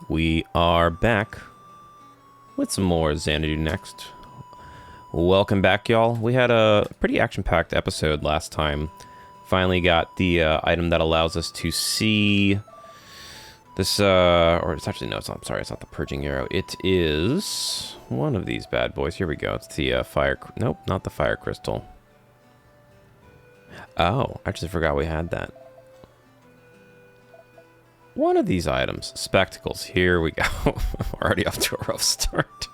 We are back with some more Xanadu next. Welcome back, y'all. We had a pretty action-packed episode last time. Finally got the item that allows us to see this, or it's actually, no, it's not, I'm sorry, it's not the Purging Arrow. It is one of these bad boys. Here we go. It's the fire, nope, not the Fire Crystal. Oh, I actually forgot we had that. One of these items. Spectacles. Here we go. We're already off to a rough start.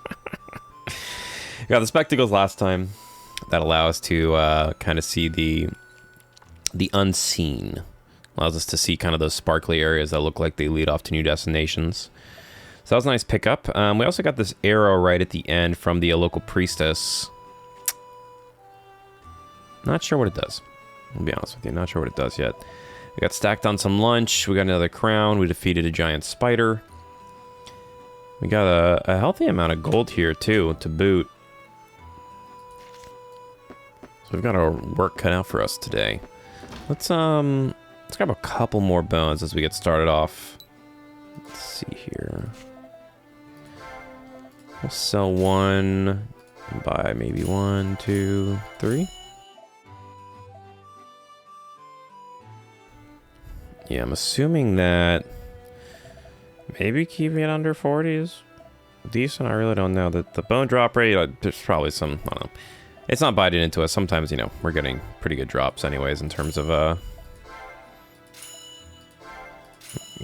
Got the spectacles last time. That allow us to kind of see the unseen. Allows us to see kind of those sparkly areas that look like they lead off to new destinations. So that was a nice pickup. We also got this arrow right at the end from the local priestess. Not sure what it does. I'll be honest with you. Not sure what it does yet. We got stacked on some lunch. We got another crown. We defeated a giant spider. We got a healthy amount of gold here, too, to boot. So we've got our work cut out for us today. Let's grab a couple more bones as we get started off. Let's see here. We'll sell one and buy maybe 1, 2, 3. Yeah, I'm assuming that maybe keeping it under 40 is decent. I really don't know. The bone drop rate, there's probably some, I don't know. It's not biting into us. Sometimes, you know, we're getting pretty good drops anyways in terms of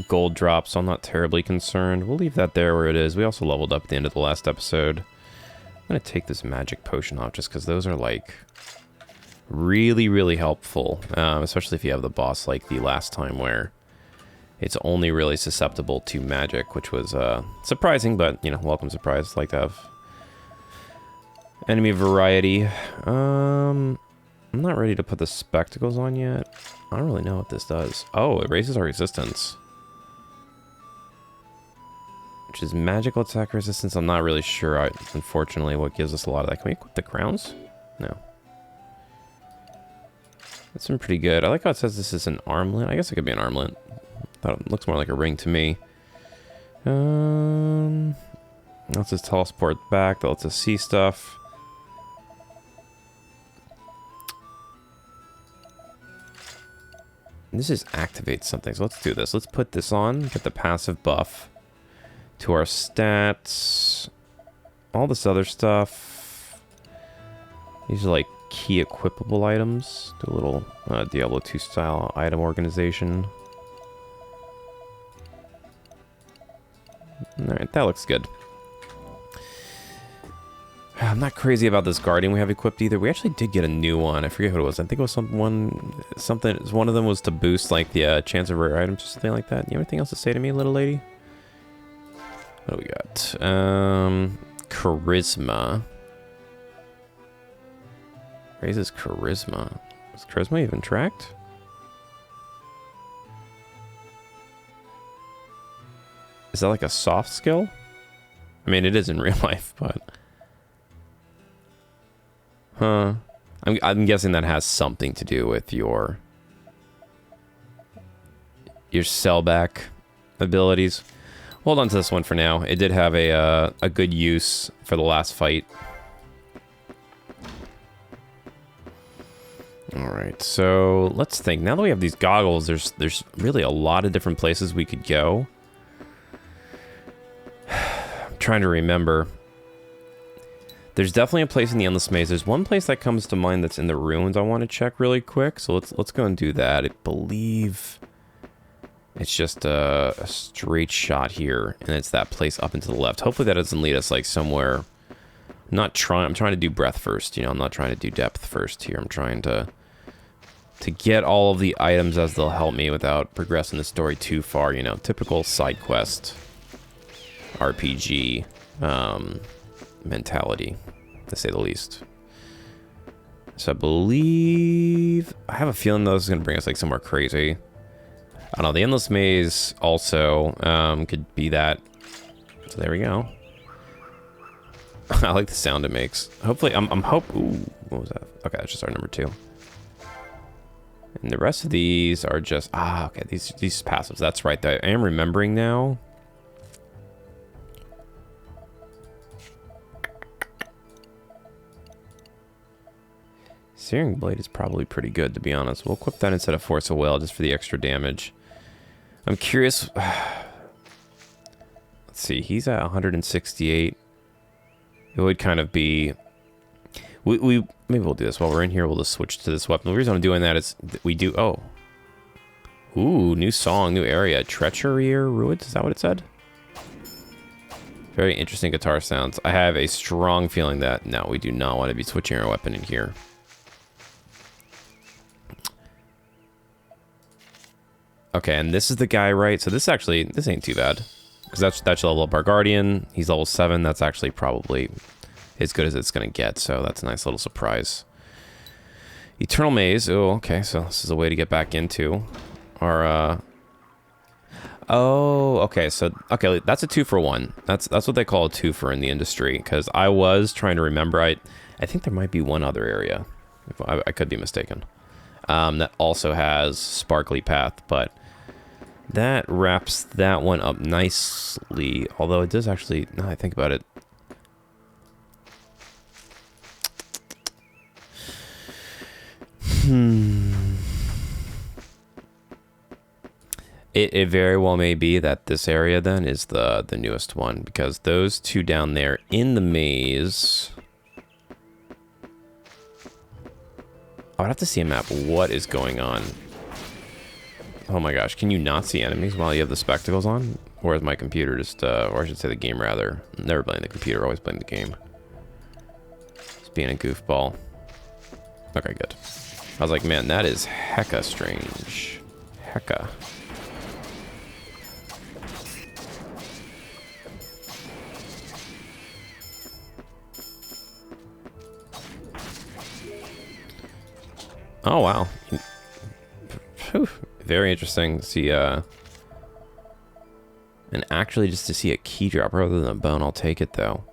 gold drops, so I'm not terribly concerned. We'll leave that there where it is. We also leveled up at the end of the last episode. I'm going to take this magic potion off just because those are like really helpful, especially if you have the boss like the last time where it's only really susceptible to magic, which was surprising, but you know, welcome surprise. Like to have enemy variety. I'm not ready to put the spectacles on yet. I don't really know what this does. Oh, it raises our resistance, which is magical attack resistance. I'm not really sure, unfortunately, what gives us a lot of that. Can we equip the crowns? No. That's been pretty good. I like how it says this is an armlet. I guess it could be an armlet. Thought it looks more like a ring to me. Lets us teleport back. That lets us see stuff. This is activate something. So let's do this. Let's put this on. Get the passive buff to our stats. All this other stuff. These are like key equipable items. Do a little Diablo 2 style item organization. Alright, that looks good. I'm not crazy about this guardian we have equipped either. We actually did get a new one. I forget what it was. I think it was something. One of them was to boost like the chance of rare items or something like that. You have anything else to say to me, little lady? What do we got? Charisma. Raises charisma. Is charisma even tracked? Is that like a soft skill? I mean, it is in real life, but... Huh. I'm guessing that has something to do with your sellback abilities. Hold on to this one for now. It did have a good use for the last fight. Alright, so let's think. Now that we have these goggles, there's really a lot of different places we could go. I'm trying to remember. There's definitely a place in the Endless Maze. There's one place that comes to mind that's in the ruins I want to check really quick. So let's go and do that. I believe it's just a straight shot here, and it's that place up and to the left. Hopefully that doesn't lead us like somewhere. I'm trying to do breadth first, you know. I'm not trying to do depth first here. I'm trying to get all of the items as they'll help me without progressing the story too far, you know. Typical side quest RPG mentality, to say the least. So I believe, I have a feeling this is going to bring us like somewhere crazy. I don't know, the Endless Maze also could be that. So there we go. I like the sound it makes. Hopefully, ooh, what was that? Okay, that's just our number 2. And the rest of these are just, okay, these passives. That's right, I am remembering now. Searing Blade is probably pretty good, to be honest. We'll equip that instead of Force of Will, just for the extra damage. I'm curious... Let's see, he's at 168. It would kind of be... Maybe we'll do this while we're in here. We'll just switch to this weapon. The reason I'm doing that is we do... Oh. Ooh, new song, new area. Treachery or Ruins? Is that what it said? Very interesting guitar sounds. I have a strong feeling that, no, we do not want to be switching our weapon in here. Okay, and this is the guy, right? So this ain't too bad. Because that's level up our Guardian. He's level 7. That's actually probably as good as it's going to get. So that's a nice little surprise. Eternal Maze. Oh, okay. So this is a way to get back into our... Oh, okay. So, okay, that's a 2-for-1. That's what they call a 2-for in the industry. Because I was trying to remember. I think there might be one other area. I could be mistaken. That also has Sparkly Path, but... That wraps that one up nicely, although it does actually, now I think about it. It very well may be that this area then is the newest one, because those two down there in the maze... I would have to see a map. What is going on? Oh my gosh, can you not see enemies while you have the spectacles on? Or is my computer just, or I should say the game rather. Never playing the computer, always playing the game. Just being a goofball. Okay, good. I was like, man, that is hecka strange. Hecka. Oh, wow. Whew. Very interesting to see, and actually just to see a key drop rather than a bone, I'll take it though.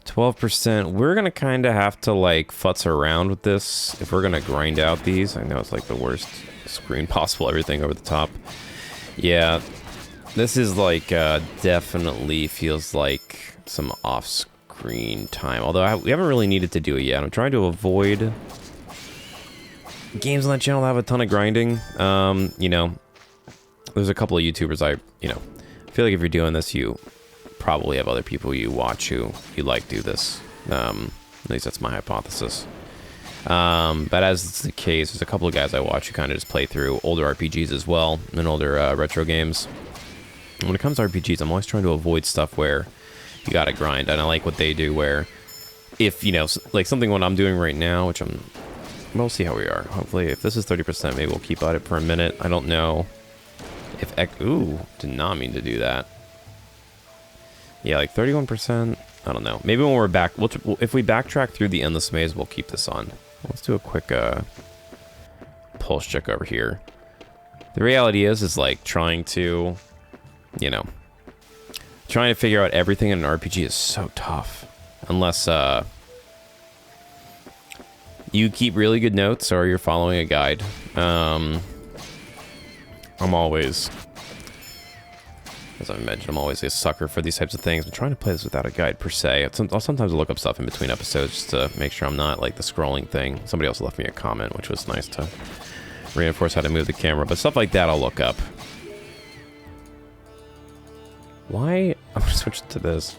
12%, we're gonna kind of have to like futz around with this if we're gonna grind out these. I know it's like the worst screen possible, everything over the top. Yeah, this is like, definitely feels like some off-screen time, although we haven't really needed to do it yet. I'm trying to avoid... games on that channel have a ton of grinding. You know, there's a couple of YouTubers I feel like if you're doing this, you probably have other people you watch who you like do this. At least that's my hypothesis. But as it's the case, there's a couple of guys I watch who kind of just play through older RPGs as well, and older retro games. And when it comes to RPGs, I'm always trying to avoid stuff where you gotta grind, and I like what they do where if, like something what I'm doing right now, which we'll see how we are. Hopefully, if this is 30%, maybe we'll keep at it for a minute. I don't know if... Ooh, did not mean to do that. Yeah, like 31%. I don't know. Maybe when we're back... if we backtrack through the Endless Maze, we'll keep this on. Let's do a quick pulse check over here. The reality is like trying to... trying to figure out everything in an RPG is so tough. Unless... you keep really good notes or you're following a guide. I'm always, as I mentioned, I'm always a sucker for these types of things. I'm trying to play this without a guide per se. I'll sometimes look up stuff in between episodes just to make sure I'm not like the scrolling thing. Somebody else left me a comment, which was nice to reinforce how to move the camera. But stuff like that I'll look up. Why? I'm gonna switch to this.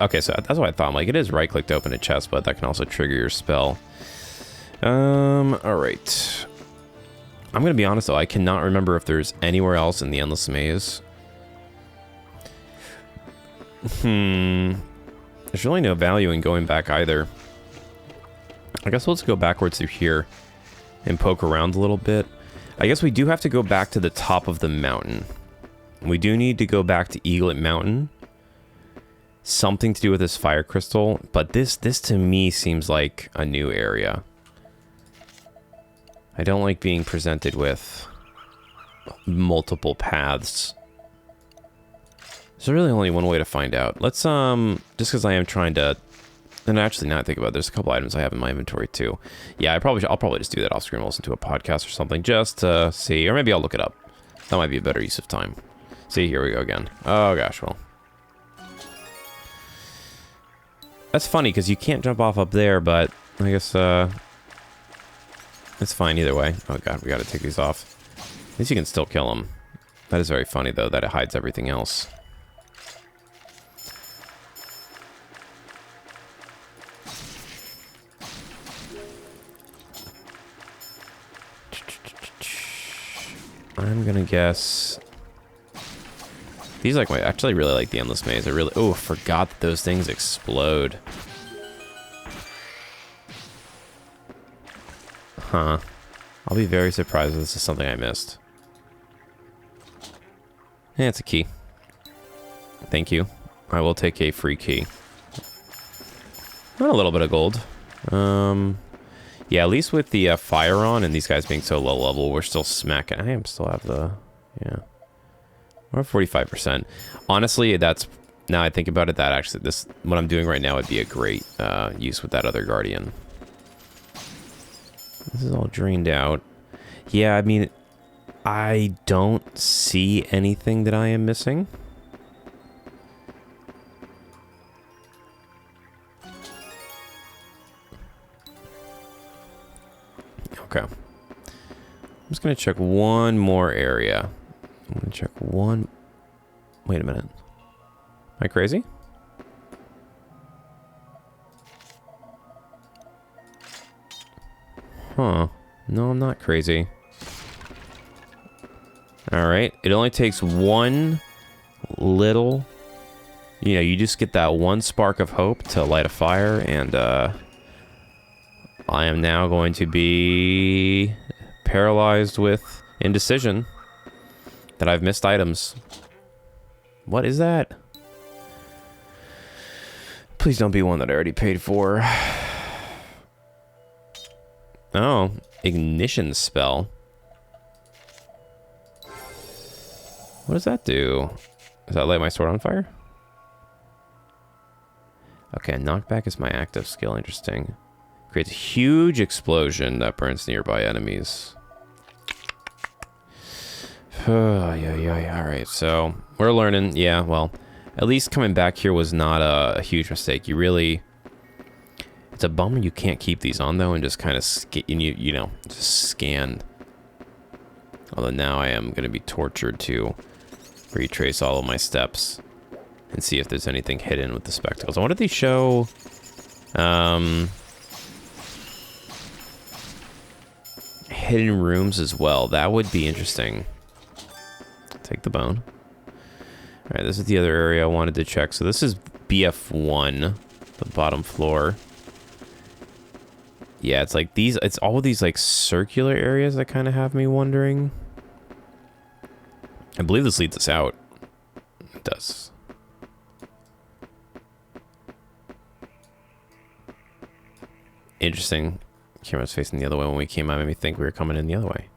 Okay, so that's what I thought. I'm like, it is right-click to open a chest, but that can also trigger your spell. Alright. I'm gonna be honest though, I cannot remember if there's anywhere else in the Endless Maze. There's really no value in going back either. I guess let's go backwards through here and poke around a little bit. I guess we do have to go back to the top of the mountain. We do need to go back to Eaglet Mountain. Something to do with this fire crystal, but this to me seems like a new area. I don't like being presented with multiple paths. There's really only one way to find out. Let's, just because I am trying to, and actually now I think about it, there's a couple items I have in my inventory too. Yeah, I'll probably just do that off screen and listen to a podcast or something just to see, or maybe I'll look it up. That might be a better use of time. See, here we go again. Oh gosh, well. That's funny because you can't jump off up there, but I guess, It's fine either way. Oh god, we gotta take these off. At least you can still kill them. That is very funny, though, that it hides everything else. I'm gonna guess... These like I actually really like the Endless Maze. I really... Oh, forgot that those things explode. Huh. I'll be very surprised if this is something I missed. Yeah, it's a key. Thank you. I will take a free key. And a little bit of gold. Yeah, at least with the fire on and these guys being so low level, we're still smacking. I am still have the... Yeah. We're at 45%. Honestly, that's... Now I think about it, that actually... This what I'm doing right now would be a great use with that other Guardian. This is all drained out. Yeah, I mean... I don't see anything that I am missing. Okay. I'm just going to check one more area. I'm going to check one... Wait a minute. Am I crazy? Huh. No, I'm not crazy. Alright. It only takes one little... You know, you just get that one spark of hope to light a fire, and, I am now going to be paralyzed with indecision that I've missed items. What is that? Please don't be one that I already paid for. Oh, ignition spell. What does that do? Does that light my sword on fire? Okay, knockback is my active skill. Interesting. Creates a huge explosion that burns nearby enemies. Yeah. Alright, so we're learning. Yeah, well, at least coming back here was not a huge mistake. You really... It's a bummer you can't keep these on, though, and just kind of, you know, just scan. Although now I am going to be tortured to retrace all of my steps and see if there's anything hidden with the spectacles. I wonder if they show... hidden rooms as well. That would be interesting. Take the bone. Alright, this is the other area I wanted to check. So this is BF1, the bottom floor. Yeah, it's like these, it's all of these like circular areas that kind of have me wondering. I believe this leads us out. It does. Interesting. Camera's facing the other way when we came out. Made me think we were coming in the other way.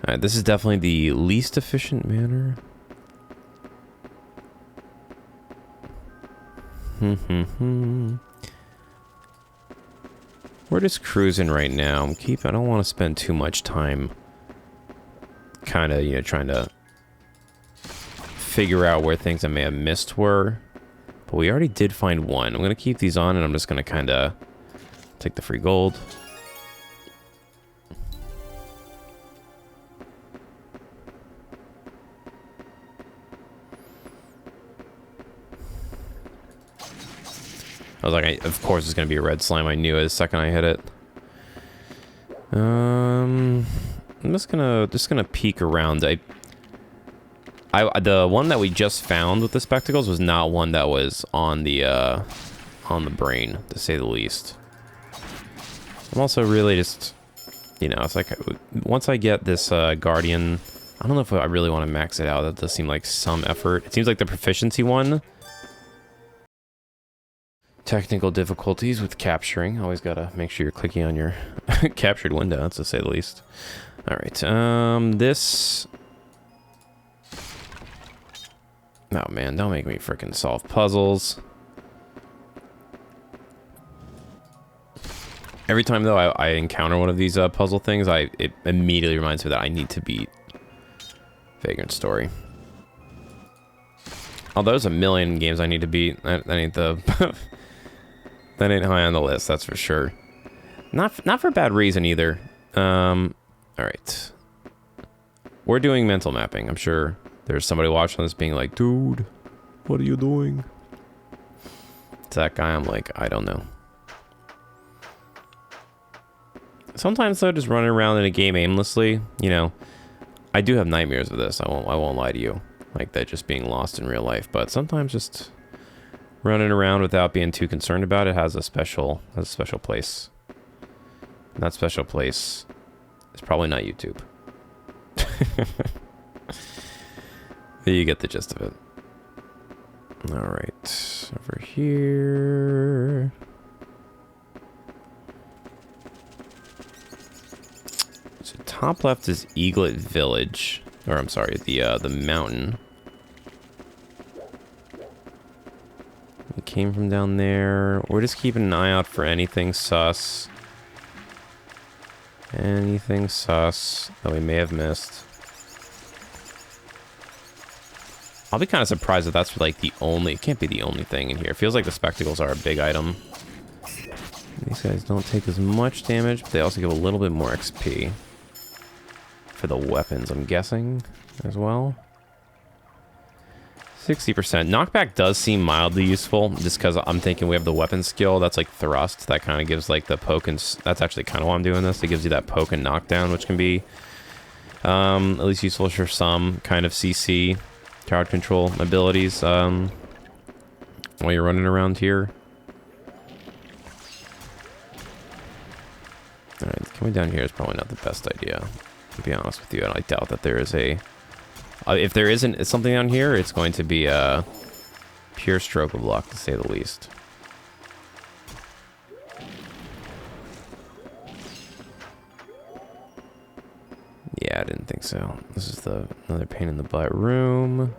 Alright, this is definitely the least efficient manner. We're just cruising right now. I don't want to spend too much time kind of, you know, trying to figure out where things I may have missed were. But we already did find one. I'm going to keep these on, and I'm just going to kind of take the free gold. I was like, of course it's going to be a red slime. I knew it the second I hit it. I'm just gonna peek around. The one that we just found with the spectacles was not one that was on the brain, to say the least. I'm also really just, you know, it's like once I get this Guardian, I don't know if I really want to max it out. That does seem like some effort. It seems like the proficiency one. Technical difficulties with capturing. Always gotta make sure you're clicking on your captured window, that's to say the least. Alright, this... Oh man, don't make me frickin' solve puzzles. Every time, though, I encounter one of these puzzle things, it immediately reminds me that I need to beat Vagrant Story. Although there's a million games I need to beat, that ain't the... That ain't high on the list, that's for sure. Not for bad reason either. All right. We're doing mental mapping. I'm sure there's somebody watching this being like, dude, what are you doing? To that guy, I'm like, I don't know. Sometimes though, just running around in a game aimlessly, you know, I do have nightmares of this. I won't lie to you. Like that just being lost in real life. But sometimes just running around without being too concerned about it has a special place. And that special place is probably not YouTube. You get the gist of it. All right, over here. So top left is Eaglet Village, or I'm sorry, the mountain. We came from down there. We're just keeping an eye out for anything sus. Anything sus that we may have missed. I'll be kind of surprised if that's like the only... It can't be the only thing in here. It feels like the spectacles are a big item. These guys don't take as much damage, but they also give a little bit more XP. For the weapons, I'm guessing, as well. 60%. Knockback does seem mildly useful, just because I'm thinking we have the weapon skill. That's like thrust. That kind of gives like the poke and... That's actually kind of why I'm doing this. It gives you that poke and knockdown, which can be at least useful for some kind of CC... crowd control abilities while you're running around here. Alright, coming down here is probably not the best idea, to be honest with you. And I doubt that there is a... if there isn't something down here, it's going to be a pure stroke of luck, to say the least. Yeah, I didn't think so. This is another pain in the butt room.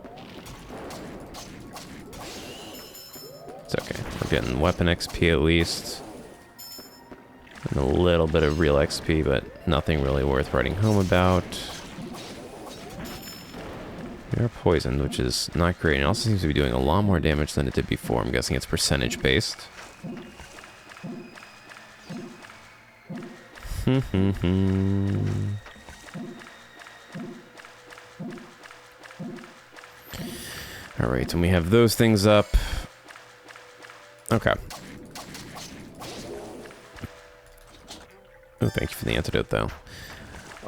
It's okay. We're getting weapon XP at least. And a little bit of real XP, but nothing really worth writing home about. We are poisoned, which is not great. It also seems to be doing a lot more damage than it did before. I'm guessing it's percentage based. Alright, and we have those things up. Okay. Oh, thank you for the antidote, though.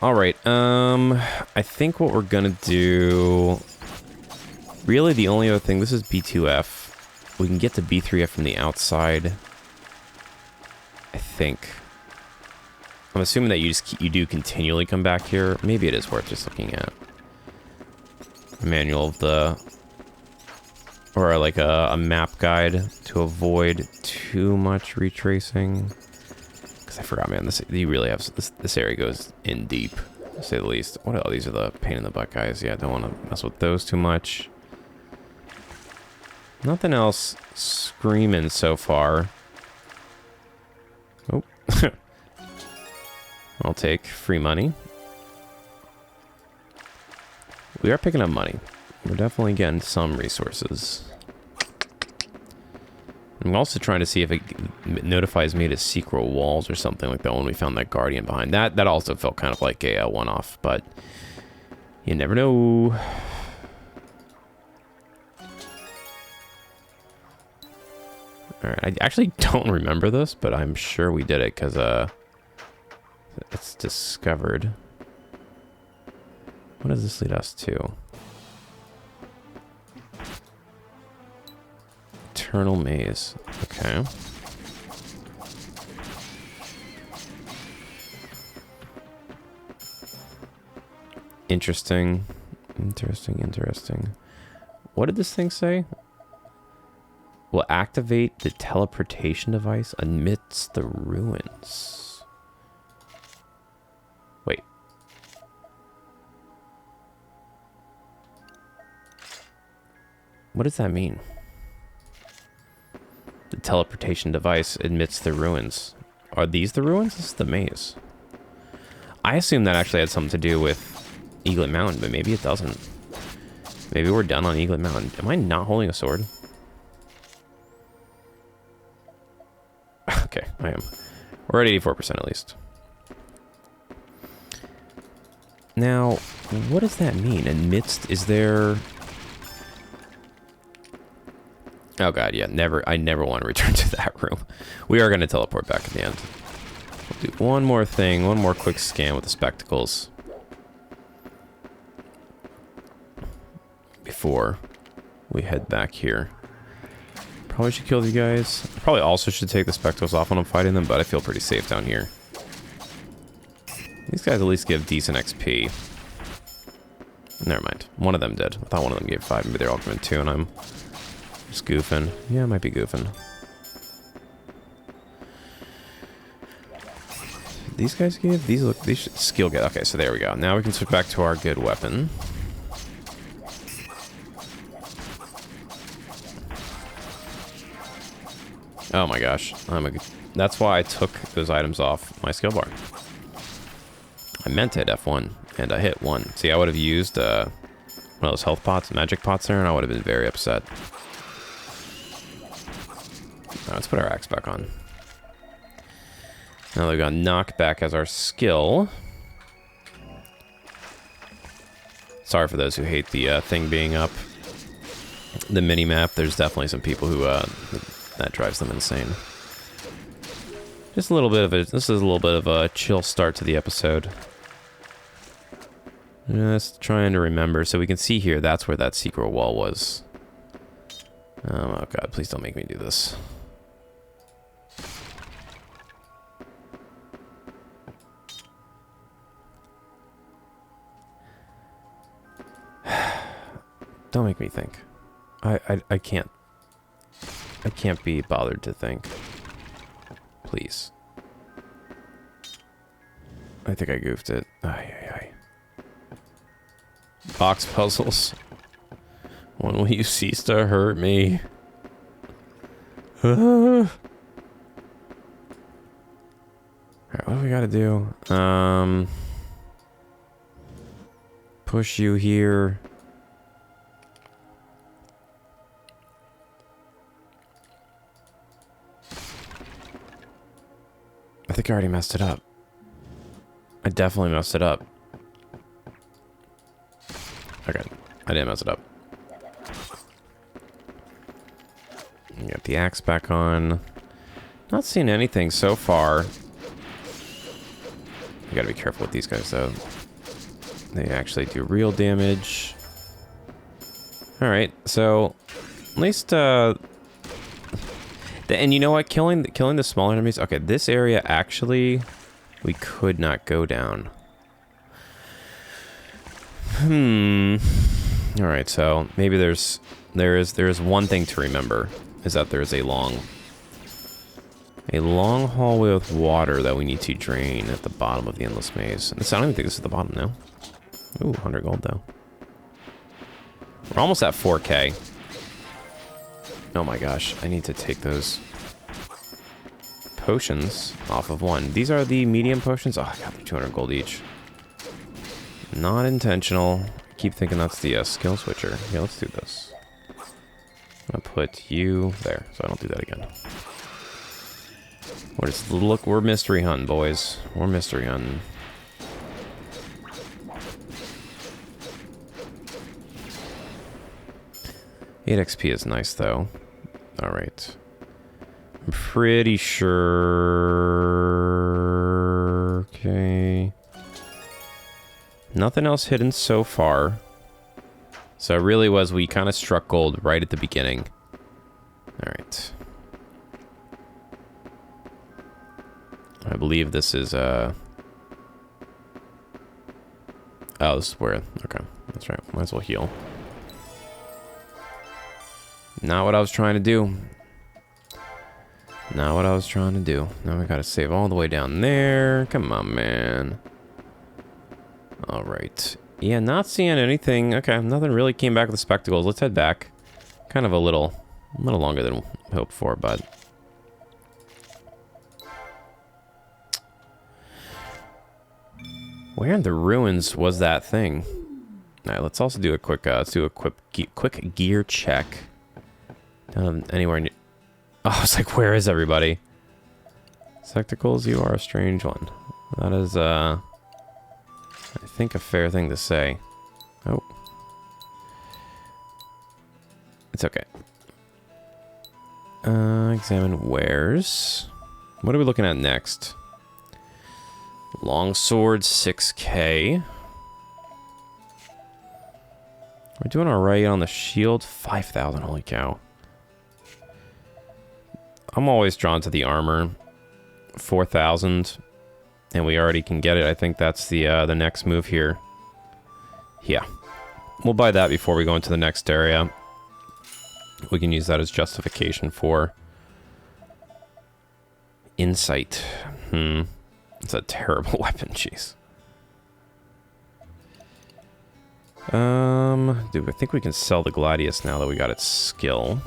Alright, I think what we're gonna do... Really, the only other thing... This is B2F. We can get to B3F from the outside. I think. I'm assuming that you do continually come back here. Maybe it is worth just looking at. A manual of the... Or like a map guide to avoid too much retracing. Because I forgot, man, you really have... This area goes in deep, to say the least. What else? These are the pain in the butt guys. Yeah, I don't want to mess with those too much. Nothing else screaming so far. Oh. I'll take free money. We are picking up money. We're definitely getting some resources. I'm also trying to see if it notifies me to secret walls or something like that when we found that guardian behind. That also felt kind of like a one-off, but you never know. Alright, I actually don't remember this, but I'm sure we did it because it's discovered. What does this lead us to? Eternal maze. Okay. Interesting. Interesting. What did this thing say? Will activate the teleportation device amidst the ruins. Wait. What does that mean? The teleportation device amidst the ruins. Are these the ruins? This is the maze. I assume that actually had something to do with Eaglet Mountain, but maybe it doesn't. Maybe we're done on Eaglet Mountain. Am I not holding a sword? Okay, I am. We're at 84% at least. Now, what does that mean? Amidst, is there... Oh god, yeah, I never want to return to that room. We are going to teleport back at the end. We'll do one more thing, one more quick scan with the spectacles. Before we head back here. Probably should kill these guys. Probably also should take the spectacles off when I'm fighting them, but I feel pretty safe down here. These guys at least give decent XP. Never mind. One of them did. I thought one of them gave 5. Maybe they're all giving 2 and I'm just goofing. Yeah, I might be goofing. These guys give? These should skill get. Okay, so there we go. Now we can switch back to our good weapon. Oh my gosh. That's why I took those items off my skill bar. I meant to hit F1, and I hit 1. See, I would have used one of those health pots, magic pots there, and I would have been very upset. Now, let's put our axe back on. Now we've got knockback as our skill. Sorry for those who hate the thing being up. The mini-map, there's definitely some people who... that drives them insane. Just a little bit of this is a little bit of a chill start to the episode. Just trying to remember. So we can see here, that's where that secret wall was. Oh god, please don't make me do this. Don't make me think. I can't. I can't be bothered to think. Please. I think I goofed it. Box puzzles. When will you cease to hurt me? Alright, what do we gotta do? Push you here. I think I already messed it up. I definitely messed it up. Okay, I didn't mess it up. Get the axe back on. Not seeing anything so far. You gotta be careful with these guys though. They actually do real damage. Alright, so at least and you know what? Killing the small enemies. Okay, this area actually we could not go down. All right, so maybe there is one thing to remember is that there is a long hallway with water that we need to drain at the bottom of the endless maze. I don't even think this is the bottom now. Ooh, 100 gold though. We're almost at 4K. Oh my gosh, I need to take those potions off of one. These are the medium potions. Oh, I got them 200 gold each. Not intentional. I keep thinking that's the skill switcher. Yeah, let's do this. I'm gonna put you there, so I don't do that again. We're mystery hunting, boys. We're mystery hunting. Eight XP is nice, though. Alright. I'm pretty sure... Okay. Nothing else hidden so far. So it really was, we kind of struck gold right at the beginning. Alright. I believe this is, Oh, this is where... Okay, that's right. Might as well heal. Not what I was trying to do. Not what I was trying to do. Now we gotta save all the way down there. Come on, man. Alright. Yeah, not seeing anything. Okay, nothing really came back with the spectacles. Let's head back. Kind of a little longer than hoped for, but... Where in the ruins was that thing? Alright, let's also do a quick, quick gear check. Anywhere near... Oh, I was like, where is everybody? Spectacles, you are a strange one. That is, I think a fair thing to say. Oh. It's okay. Examine wares. What are we looking at next? Longsword, 6K. We're doing alright on the shield. 5,000, holy cow. I'm always drawn to the armor. 4,000. And we already can get it. I think that's the next move here. Yeah. We'll buy that before we go into the next area. We can use that as justification for insight. It's a terrible weapon, jeez. Dude, I think we can sell the Gladius now that we got its skill.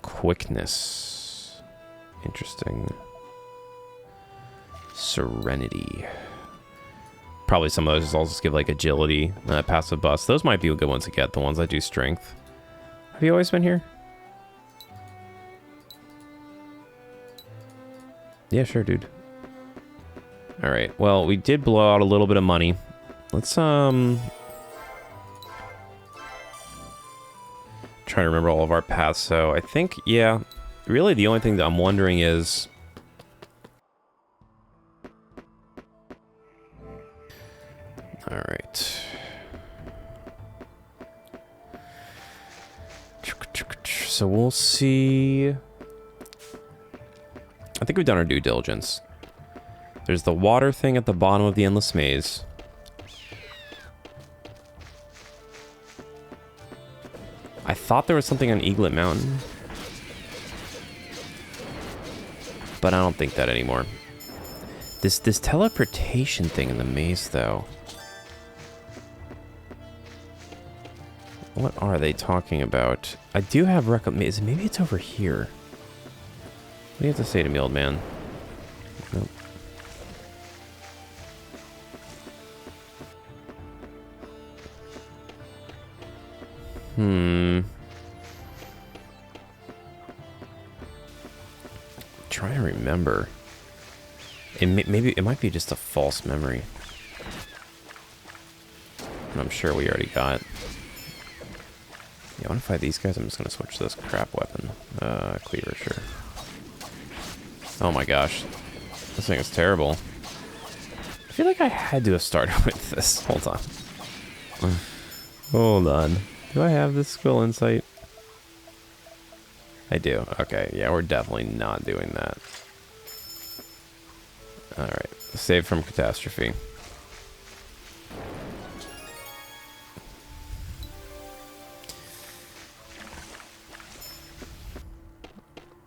Quickness. Interesting. Serenity. Probably some of those I'll just give like agility, passive bust. Those might be good ones to get, the ones that do strength. Have you always been here? Yeah, sure, dude. Alright, well, we did blow out a little bit of money. Let's, try to remember all of our paths. So I think, yeah, really the only thing that I'm wondering is... Alright. So we'll see... I think we've done our due diligence. There's the water thing at the bottom of the Endless Maze. I thought there was something on Eaglet Mountain. But I don't think that anymore. This teleportation thing in the maze, though. What are they talking about? I do have recommendations. Maybe it's over here. What do you have to say to me, old man? Nope. Trying to remember. Maybe it might be just a false memory. And I'm sure we already got. Yeah, I want to fight these guys. I'm just gonna switch to this crap weapon. Cleaver, sure. Oh my gosh, this thing is terrible. I feel like I had to have started with this. Hold on. Hold on. Do I have this skill insight? I do. Okay, yeah, we're definitely not doing that. Alright, save from catastrophe.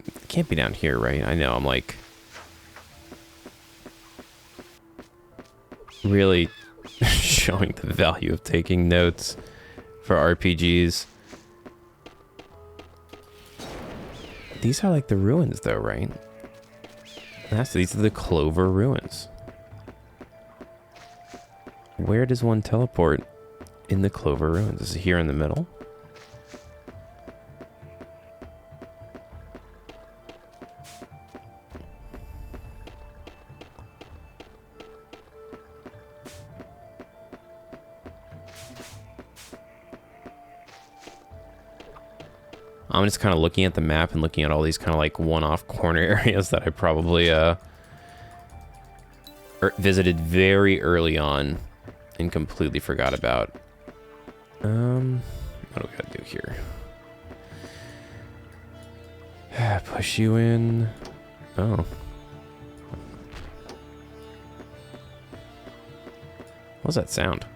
It can't be down here, right? I know, I'm like... really showing the value of taking notes for RPGs. These are like the ruins though, right? These are the Clover ruins. Where does one teleport in the Clover ruins? Is it here in the middle? I'm just kind of looking at the map and looking at all these kind of like one-off corner areas that I probably visited very early on and completely forgot about. What do we gotta do here? Push you in. Oh. What's that sound?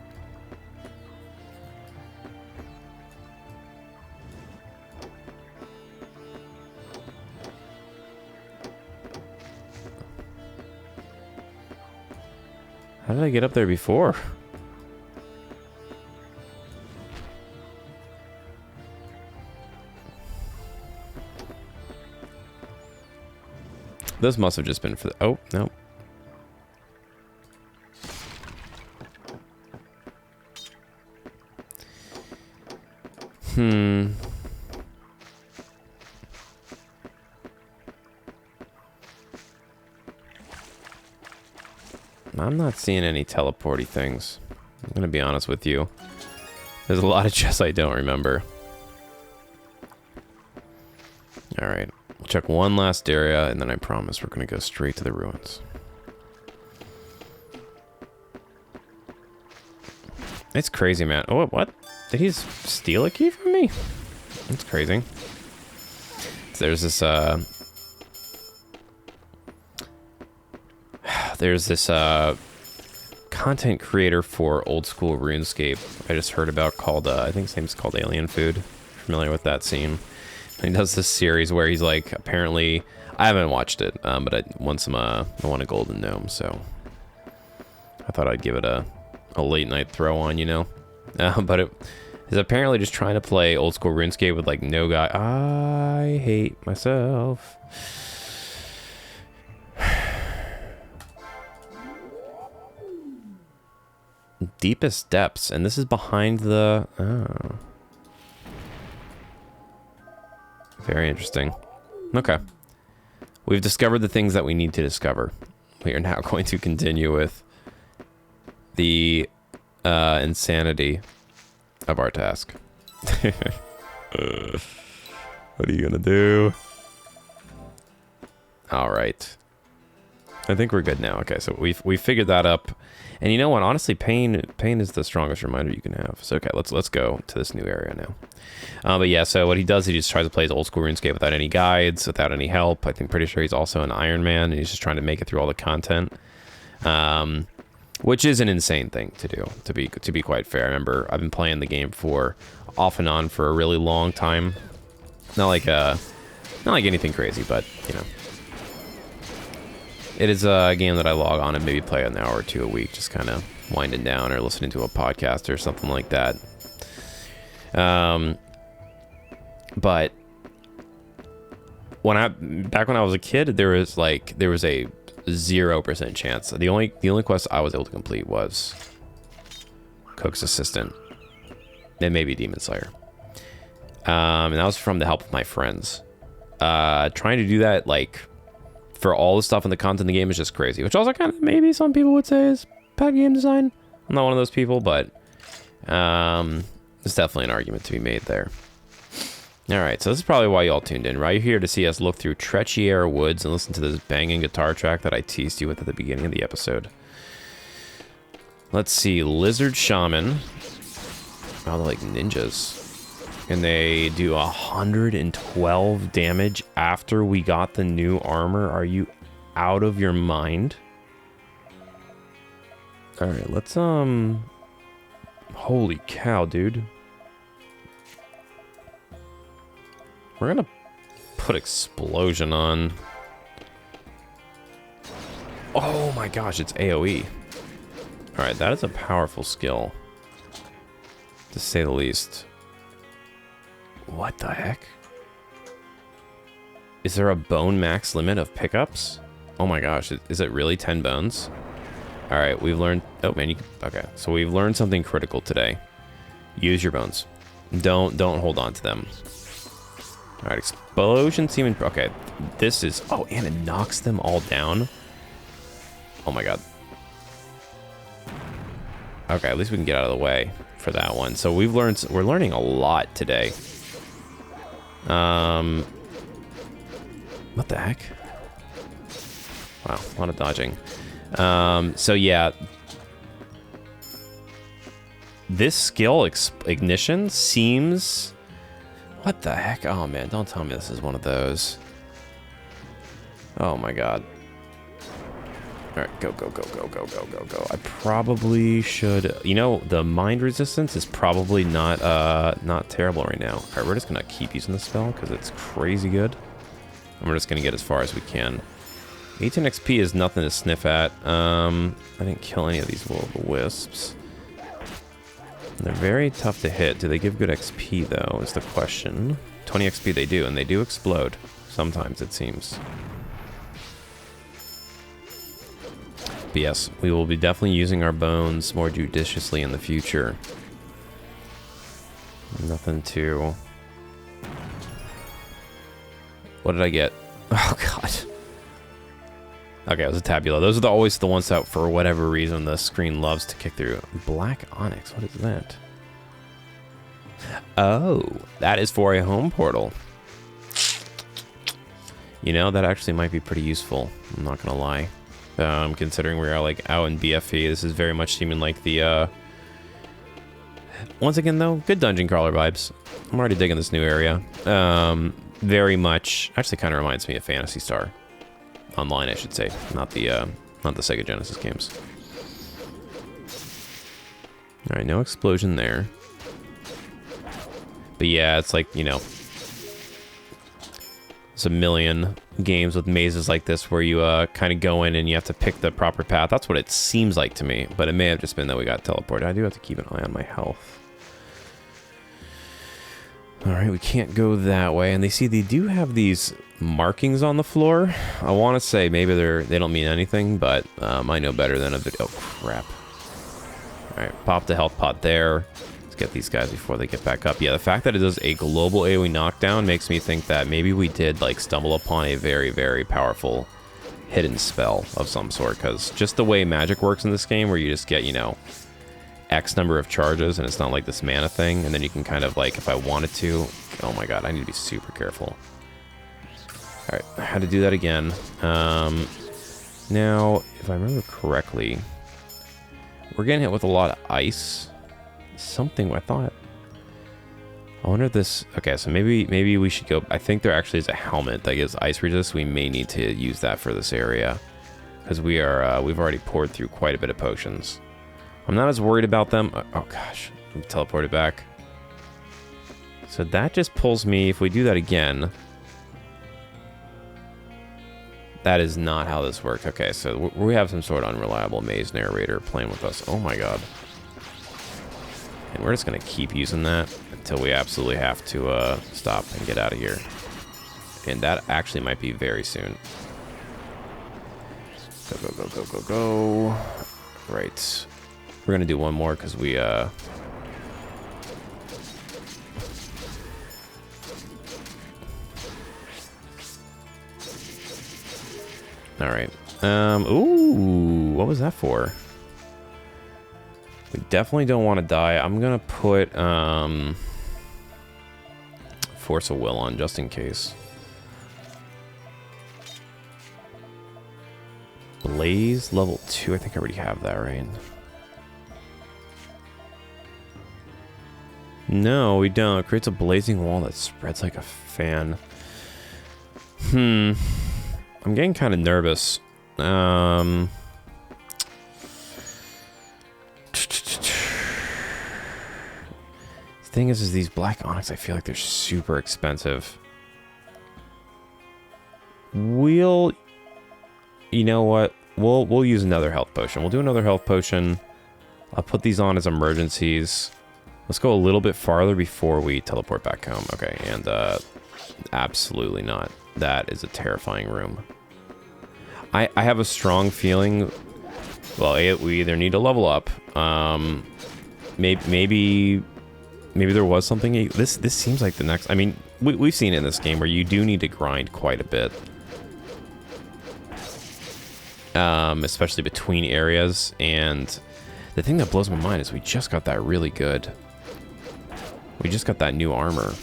How did I get up there before? This must have just been for the... Oh, no. I'm not seeing any teleporty things. I'm gonna be honest with you. There's a lot of chests I don't remember. Alright, we'll check one last area, and then I promise we're gonna go straight to the ruins. It's crazy, man. Oh, what? Did he steal a key from me? That's crazy. So there's this, content creator for old school RuneScape I just heard about called, I think his name's called Alien Food. Familiar with that scene? And he does this series where he's like, apparently, I haven't watched it, but I won a golden gnome, so I thought I'd give it a late night throw on, you know? But it is apparently just trying to play old school RuneScape with like no guy. I hate myself. Deepest depths, and this is behind the... Oh. Very interesting. Okay. We've discovered the things that we need to discover. We are now going to continue with the insanity of our task. What are you gonna do? All right. I think we're good now. Okay, so we figured that up. And you know what? Honestly, pain is the strongest reminder you can have. So okay, let's go to this new area now. But yeah, so what he does, he just tries to play his old school RuneScape without any guides, without any help. I think pretty sure he's also an Iron Man, and he's just trying to make it through all the content. Which is an insane thing to do, to be quite fair. I remember I've been playing the game for off and on for a really long time. Not like anything crazy, but you know. It is a game that I log on and maybe play an hour or two a week, just kind of winding down or listening to a podcast or something like that. But back when I was a kid, there was a 0% chance. The only quest I was able to complete was Cook's Assistant, then maybe Demon Slayer. And that was from the help of my friends. Trying to do that, like, for all the stuff in the content in the game is just crazy, which also kind of maybe some people would say is bad game design. I'm not one of those people, but there's definitely an argument to be made there. All right, so this is probably why you all tuned in, right? You're here to see us look through treachery woods and listen to this banging guitar track that I teased you with at the beginning of the episode. Let's see, Lizard Shaman. Oh, they're like ninjas. And they do 112 damage after we got the new armor. Are you out of your mind? All right, let's holy cow, dude. We're gonna put explosion on. Oh my gosh, it's AoE. All right, that is a powerful skill, to say the least. What the heck? Is there a bone max limit of pickups? Oh my gosh, is it really 10 bones? All right, we've learned... Oh man, okay. So we've learned something critical today. Use your bones. Don't hold on to them. All right, explosion seeming... Okay, this is... Oh, and it knocks them all down. Oh my god. Okay, at least we can get out of the way for that one. So we're learning a lot today. What the heck? Wow, a lot of dodging. So yeah, this skill ignition seems... What the heck? Oh man, don't tell me this is one of those. Oh my god. All right, go. I probably should... You know, the mind resistance is probably not terrible right now. All right, we're just going to keep using the spell because it's crazy good. And we're just going to get as far as we can. 18 XP is nothing to sniff at. I didn't kill any of these will-o'-the-wisps. They're very tough to hit. Do they give good XP, though, is the question. 20 XP they do, and they do explode. Sometimes, it seems. But yes, we will be definitely using our bones more judiciously in the future. Nothing to... What did I get? Oh, God. Okay, it was a tabula. Those are always the ones that, for whatever reason, the screen loves to kick through. Black onyx, what is that? Oh, that is for a home portal. You know, that actually might be pretty useful. I'm not gonna lie. Considering we are like out in BFE, this is very much seeming like the, once again though, good dungeon crawler vibes. I'm already digging this new area. Very much, actually kind of reminds me of Phantasy Star. Online, I should say, not the Sega Genesis games. All right, no explosion there. But yeah, it's like, you know, there's a million games with mazes like this where you kind of go in and you have to pick the proper path. That's what it seems like to me, but it may have just been that we got teleported. I do have to keep an eye on my health. All right, we can't go that way. And they do have these markings on the floor. I want to say maybe they don't mean anything, but I know better than a video. Oh, crap. All right, pop the health pot there. Let's get these guys before they get back up. Yeah, the fact that it does a global AoE knockdown makes me think that maybe we did like stumble upon a very, very powerful hidden spell of some sort, because just the way magic works in this game where you just get, you know, X number of charges and it's not like this mana thing, and then you can kind of like, if I wanted to, oh my god, I need to be super careful. All right, I had to do that again. Now, if I remember correctly, we're getting hit with a lot of ice. Something I thought. I wonder if this. Okay, so maybe we should go. I think there actually is a helmet that gives ice resist. We may need to use that for this area because we've already poured through quite a bit of potions. I'm not as worried about them. Oh gosh, I'm teleported back. So that just pulls me. If we do that again, that is not how this worked. Okay, so we have some sort of unreliable maze narrator playing with us. Oh my god. And we're just going to keep using that until we absolutely have to stop and get out of here. And that actually might be very soon. Go, go, go, go, go, go. Right. We're going to do one more because we... Alright. Ooh, what was that for? We definitely don't want to die. I'm going to put Force of Will on just in case. Blaze level 2. I think I already have that, right? No, we don't. It creates a blazing wall that spreads like a fan. I'm getting kind of nervous. The thing is these black onyx, I feel like they're super expensive. You know what? We'll use another health potion. We'll do another health potion. I'll put these on as emergencies. Let's go a little bit farther before we teleport back home. Okay, and absolutely not. That is a terrifying room. I have a strong feeling. Well, we either need to level up. Maybe there was something. This seems like the next. I mean, we've seen it in this game where you do need to grind quite a bit, especially between areas. And the thing that blows my mind is we just got that really good. We just got that new armor.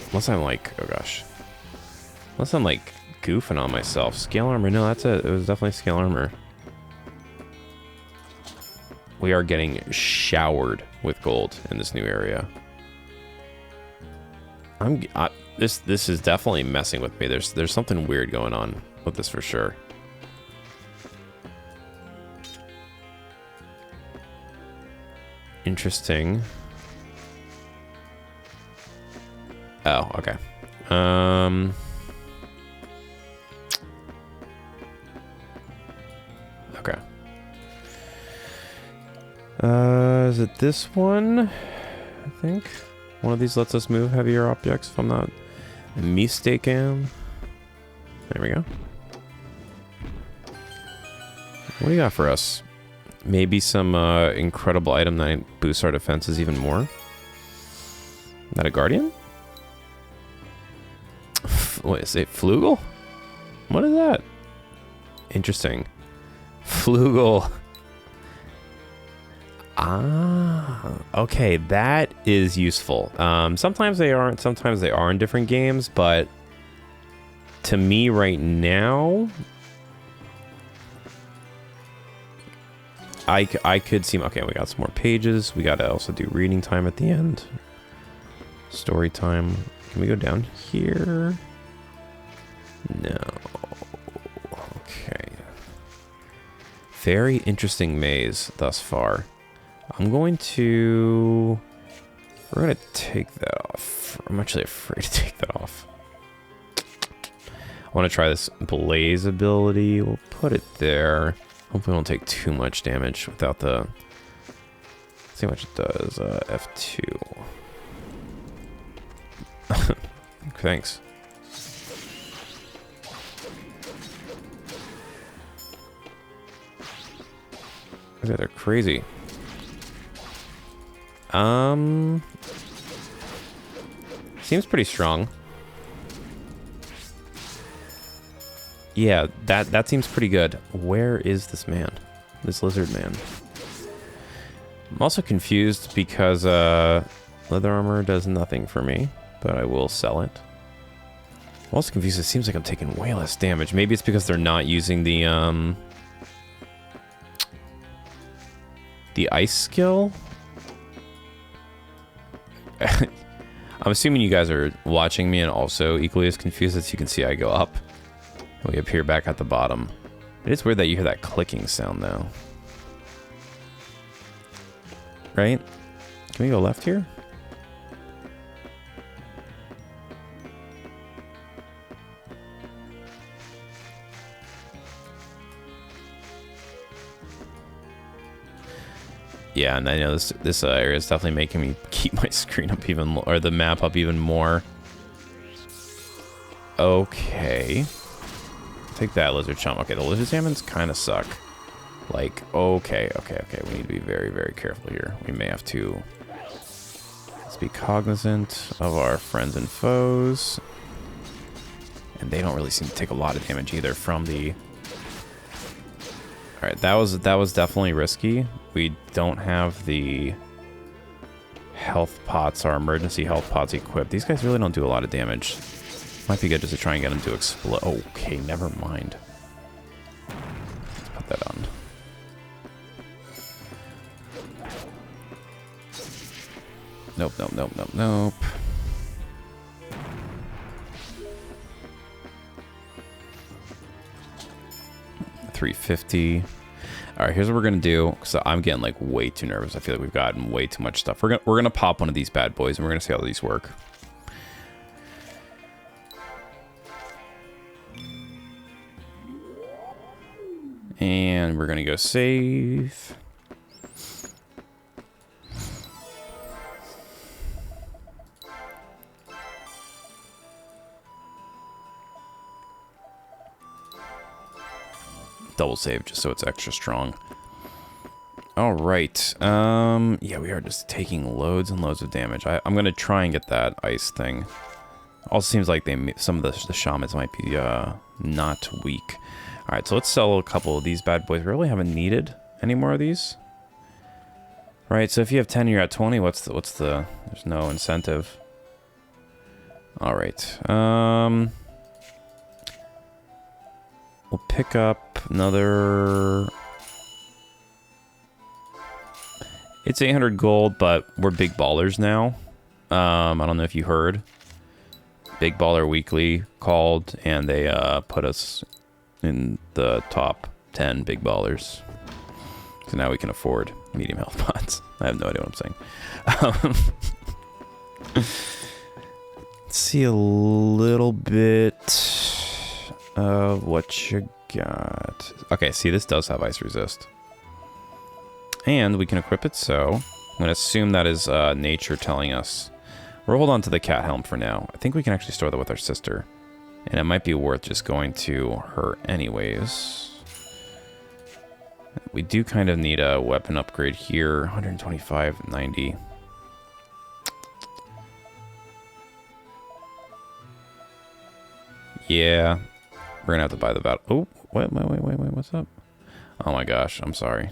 Unless I'm like, oh gosh. Unless I'm like goofing on myself. Scale armor. No, that's it. It was definitely scale armor. We are getting showered with gold in this new area. This is definitely messing with me. There's something weird going on with this for sure. Interesting. Oh, okay. Okay. Is it this one? I think. One of these lets us move heavier objects, if I'm not mistaken. There we go. What do you got for us? Maybe some incredible item that boosts our defenses even more. Is that a guardian? What is it? Flugel? What is that? interesting. Flugel. Ah, okay, that is useful. Sometimes they aren't, sometimes they are in different games, but to me right now, I could see, okay, we got some more pages. We got to also do reading time at the end. Story time. Can we go down here? No. Okay. Very interesting maze thus far. I'm going to... We're going to take that off. I'm actually afraid to take that off. I want to try this blaze ability. We'll put it there. Hopefully we don't take too much damage without the... Let's see how much it does. F2. Thanks. Yeah, they're crazy. Seems pretty strong. Yeah, that seems pretty good. Where is this man? This lizard man. I'm also confused because leather armor does nothing for me, but I will sell it. I'm also confused. It seems like I'm taking way less damage. Maybe it's because they're not using the ice skill. I'm assuming you guys are watching me and also equally as confused. As you can see, I go up and we appear back at the bottom. It is weird that you hear that clicking sound though. Right? Can we go left here? Yeah, and I know this area is definitely making me keep my screen up even, or the map up even more. Okay. Take that, lizard chum. Okay, the lizard salmons kind of suck. Like, okay. We need to be very, very careful here. We may have to... Let's be cognizant of our friends and foes. And they don't really seem to take a lot of damage either from the... Alright, that was definitely risky. We don't have the health pots, our emergency health pots equipped. These guys really don't do a lot of damage. Might be good just to try and get them to explode. Okay, never mind. Let's put that on. Nope. 350. All right, here's what we're gonna do. So I'm getting like way too nervous. I feel like we've gotten way too much stuff. We're gonna pop one of these bad boys and we're gonna see how these work. And we're gonna go save. Double save just so it's extra strong. All right. Yeah, we are just taking loads and loads of damage. I'm gonna try and get that ice thing. Also seems like some of the shamans might be not weak. All right, so let's sell a couple of these bad boys. We really haven't needed any more of these. Right, so if you have 10 and you're at 20, what's the there's no incentive. All right. We'll pick up another... It's 800 gold, but we're big ballers now. I don't know if you heard. Big Baller Weekly called, and they put us in the top 10 big ballers. So now we can afford medium health pots. I have no idea what I'm saying. Let's see a little bit of what you got. Okay, see, this does have ice resist. And we can equip it, so I'm going to assume that is nature telling us. We'll hold on to the cat helm for now. I think we can actually store that with our sister. And it might be worth just going to her anyways. We do kind of need a weapon upgrade here. 125, 90. Yeah. We're gonna have to buy the battle. Oh, wait, what's up? Oh my gosh, I'm sorry.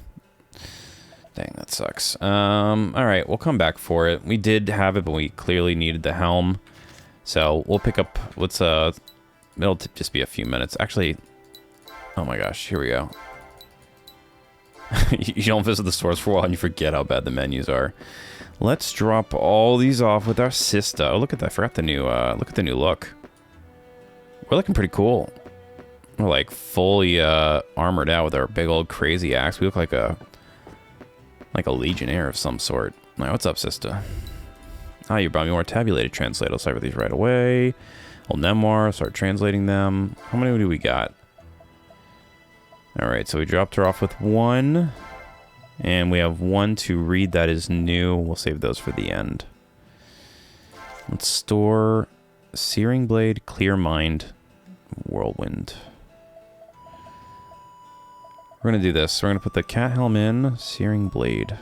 Dang, that sucks. Alright, we'll come back for it. We did have it, but we clearly needed the helm. So we'll pick up, it'll just be a few minutes. Actually, oh my gosh, here we go. You don't visit the stores for a while and you forget how bad the menus are. Let's drop all these off with our sister. Oh, look at that. I forgot the new, look at the new look. We're looking pretty cool. We're like fully armored out with our big old crazy axe. We look like a legionnaire of some sort. All right, what's up, sister? Ah, you brought me more tabulated translate. I'll start with these right away. Old memoir, start translating them. How many do we got? All right, so we dropped her off with one. And we have one to read that is new. We'll save those for the end. Let's store Searing Blade, Clear Mind, Whirlwind. We're going to do this. We're going to put the cat helm in, Searing Blade.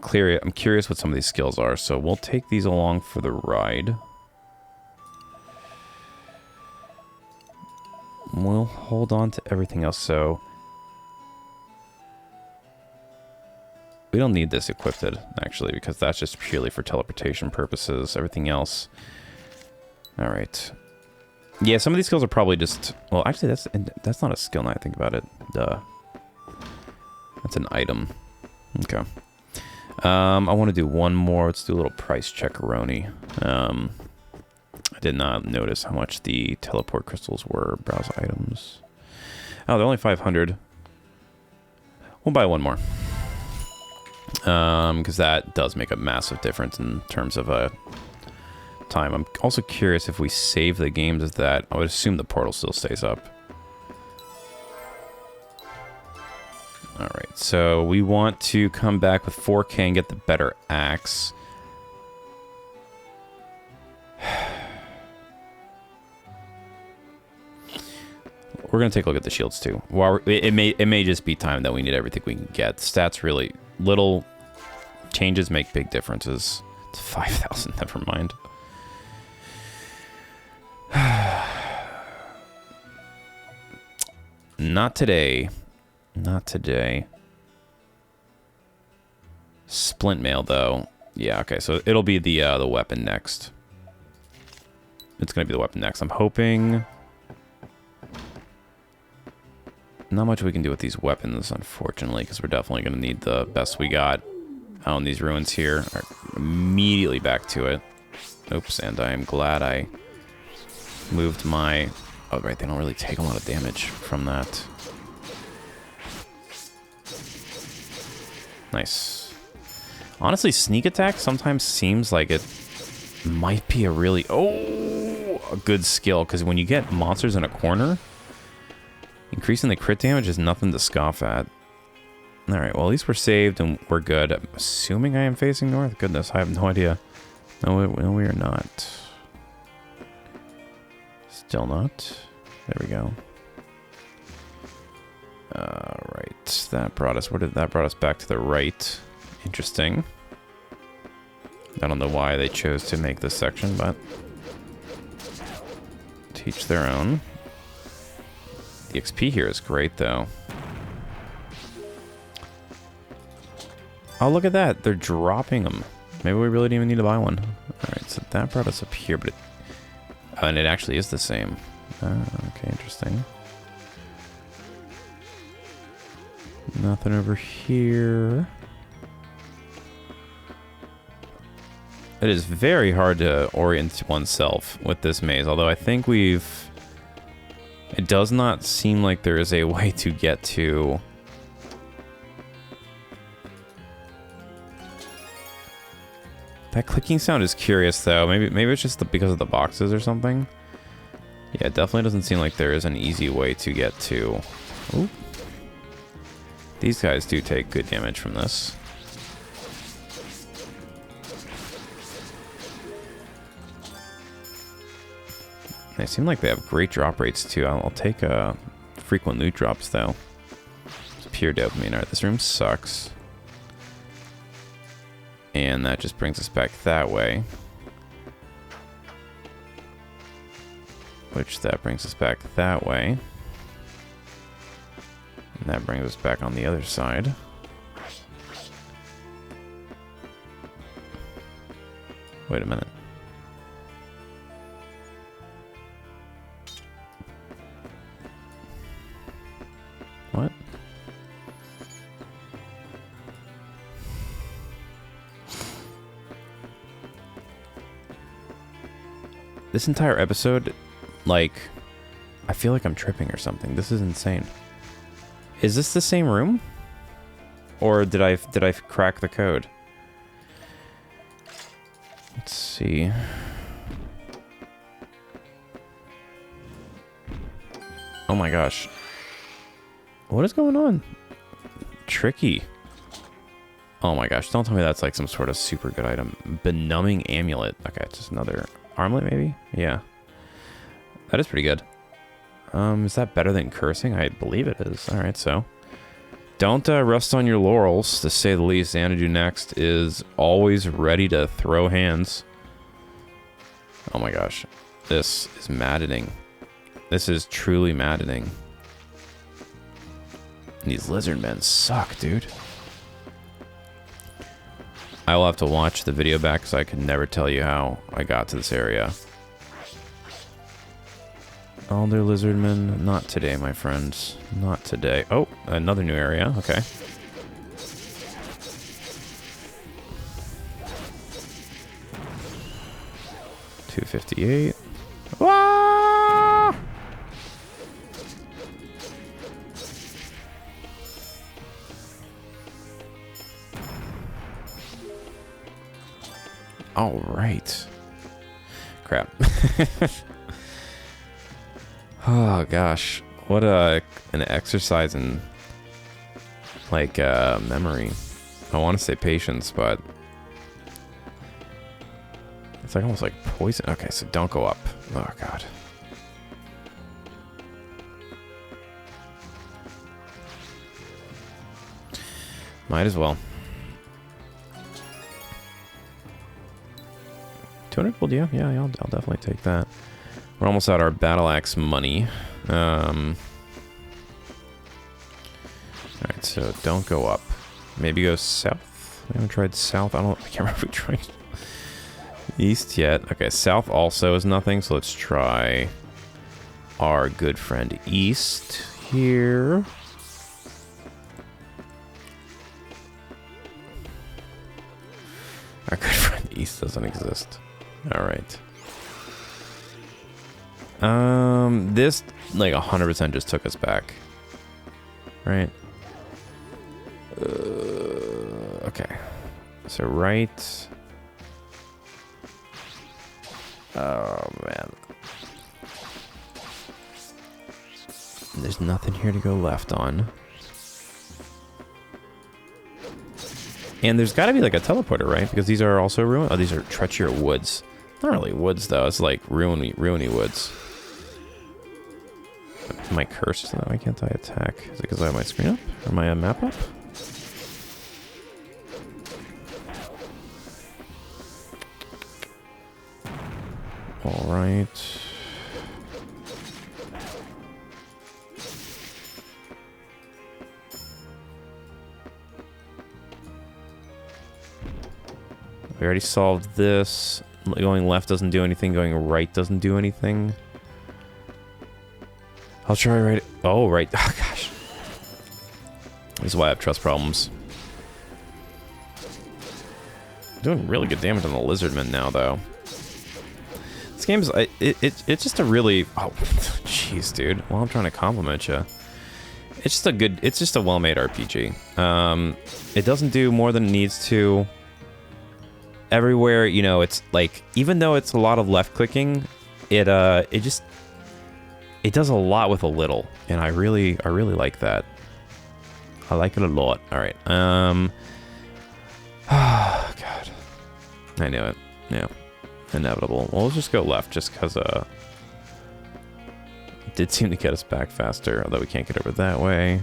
Clear it. I'm curious what some of these skills are, so we'll take these along for the ride. We'll hold on to everything else, so... We don't need this equipped, actually, because that's just purely for teleportation purposes. Everything else... Alright. Yeah, some of these skills are probably just... Well, actually, that's not a skill now I think about it. Duh. That's an item. Okay. I want to do one more. Let's do a little price check-a-roni. I did not notice how much the teleport crystals were. Browse items. Oh, they're only 500. We'll buy one more. Because that does make a massive difference in terms of time. I'm also curious if we save the games, is that I would assume the portal still stays up. Alright, so we want to come back with 4K and get the better axe. We're going to take a look at the shields too. While it may just be time that we need everything we can get. Stats really, little changes make big differences. It's 5,000, never mind. Not today. Not today. Splint mail, though. Yeah, okay, so it'll be the weapon next. It's going to be the weapon next. I'm hoping... Not much we can do with these weapons, unfortunately, because we're definitely going to need the best we got out in these ruins here. Right, immediately back to it. Oops, and I am glad I moved my... Oh, right, they don't really take a lot of damage from that. Nice. Honestly, sneak attack sometimes seems like it might be a really... Oh! A good skill, because when you get monsters in a corner... Increasing the crit damage is nothing to scoff at. Alright, well at least we're saved and we're good. I'm assuming I am facing north? Goodness, I have no idea. No, we are not. Still not. There we go. Right, that brought us... Where did that brought us back to the right? Interesting. I don't know why they chose to make this section, but... Teach their own. The XP here is great, though. Oh, look at that. They're dropping them. Maybe we really didn't even need to buy one. Alright, so that brought us up here, but it... and it actually is the same. Okay, interesting. Nothing over here. It is very hard to orient oneself with this maze, although I think we've... It does not seem like there is a way to get to... That clicking sound is curious, though. Maybe it's just because of the boxes or something. Yeah, it definitely doesn't seem like there is an easy way to get to... Ooh. These guys do take good damage from this. They seem like they have great drop rates, too. I'll take frequent loot drops, though. It's pure dopamine. Alright, this room sucks. And that just brings us back that way. Which that brings us back that way. And that brings us back on the other side. Wait a minute. What? This entire episode, like, I feel like I'm tripping or something. This is insane. Is this the same room? Or did I crack the code? Let's see. Oh my gosh. What is going on? Tricky. Oh my gosh, don't tell me that's like some sort of super good item. Benumbing amulet. Okay, just another armlet maybe? Yeah. That is pretty good. Is that better than cursing? I believe it is. Alright, so. Don't rest on your laurels, to say the least. Xanadu next is always ready to throw hands. Oh my gosh. This is maddening. This is truly maddening. These lizard men suck, dude. I will have to watch the video back because I can never tell you how I got to this area. Alder lizardmen, not today, my friends. Not today. Oh, another new area. Okay. $258. Wah! All right. Crap. Oh gosh, what an exercise in like memory. I want to say patience, but it's like almost like poison. Okay, so don't go up. Oh god. Might as well. 200 gold, yeah, I'll definitely take that. We're almost out our battle axe money. Alright, so don't go up. Maybe go south? We haven't tried south. I can't remember if we tried east yet. Okay, south also is nothing, so let's try our good friend east here. Our good friend east doesn't exist. Alright. This, like, 100% just took us back. Right? Okay. So, right. Oh, man. There's nothing here to go left on. And there's got to be, like, a teleporter, right? Because these are also ruined. Oh, these are treachery woods. Not really woods, though. It's, like, ruiny woods. Am I cursed? No, why can't I attack? Is it because I have my screen up? Or my map up? Alright. We already solved this. Going left doesn't do anything. Going right doesn't do anything. I'll try right. Oh, right. Oh, gosh. This is why I have trust problems. Doing really good damage on the lizardmen now, though. This game is... It's just a really... Oh, jeez, dude. Well, I'm trying to compliment you. It's just a good... It's just a well-made RPG. It doesn't do more than it needs to. Everywhere, you know, it's like... Even though it's a lot of left-clicking, it just... It does a lot with a little, and I really like that. I like it a lot. All right. Oh, God. I knew it. Yeah. Inevitable. Well, let's just go left, just because it did seem to get us back faster, although we can't get over that way.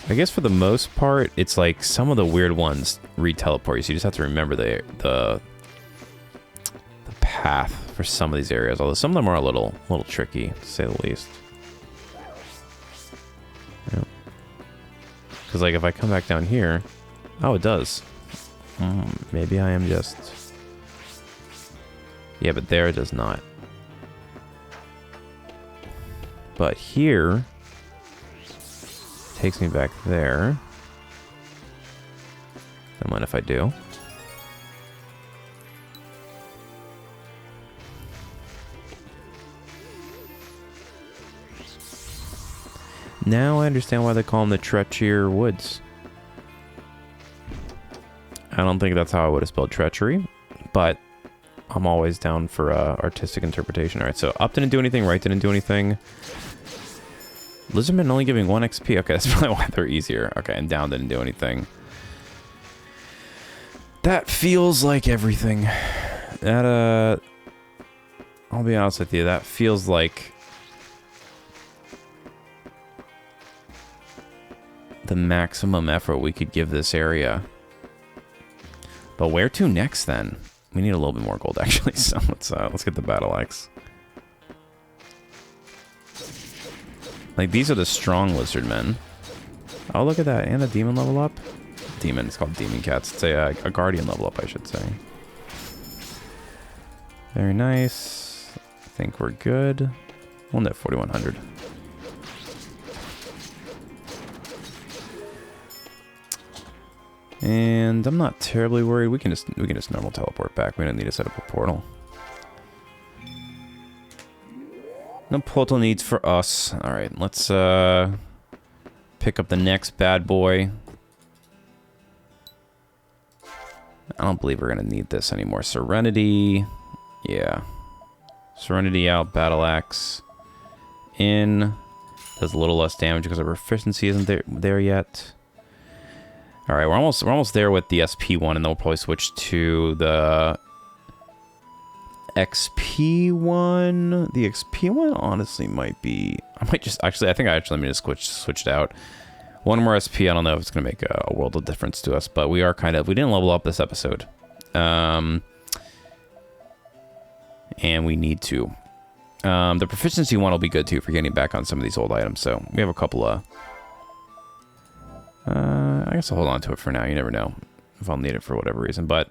I guess for the most part, it's like some of the weird ones re-teleport you, so you just have to remember the path for some of these areas, although some of them are a little tricky, to say the least. Because, like, if I come back down here... Oh, it does. Maybe I am just... Yeah, but there it does not. But here... Takes me back there. Don't mind if I do. Now I understand why they call them the Treachery Woods. I don't think that's how I would have spelled treachery, but I'm always down for artistic interpretation. All right, so up didn't do anything, right didn't do anything. Lizardmen only giving 1 XP. Okay, that's probably why they're easier. Okay, and down didn't do anything. That feels like everything. That, I'll be honest with you, that feels like the maximum effort we could give this area. But where to next, then? We need a little bit more gold, actually, so let's get the battle axe. Like, these are the strong lizard men. Oh, look at that. And a demon level up. Demon. It's called demon cats. It's a guardian level up, I should say. Very nice. I think we're good. We'll net 4,100. And I'm not terribly worried. We can just normal teleport back. We don't need to set up a portal. No portal needs for us. All right, let's pick up the next bad boy. I don't believe we're gonna need this anymore. Serenity, yeah. Serenity out. Battle axe in. Does a little less damage because our proficiency isn't there yet. All right, we're almost there with the SP one, and then we'll probably switch to the XP one. The XP one honestly might be... I might just... Actually, I think I actually let me just switch it out. One more SP, I don't know if it's going to make a world of difference to us, but we are kind of... We didn't level up this episode. And we need to. The proficiency one will be good, too, for getting back on some of these old items. So we have a couple of... I guess I'll hold on to it for now. You never know if I'll need it for whatever reason, but...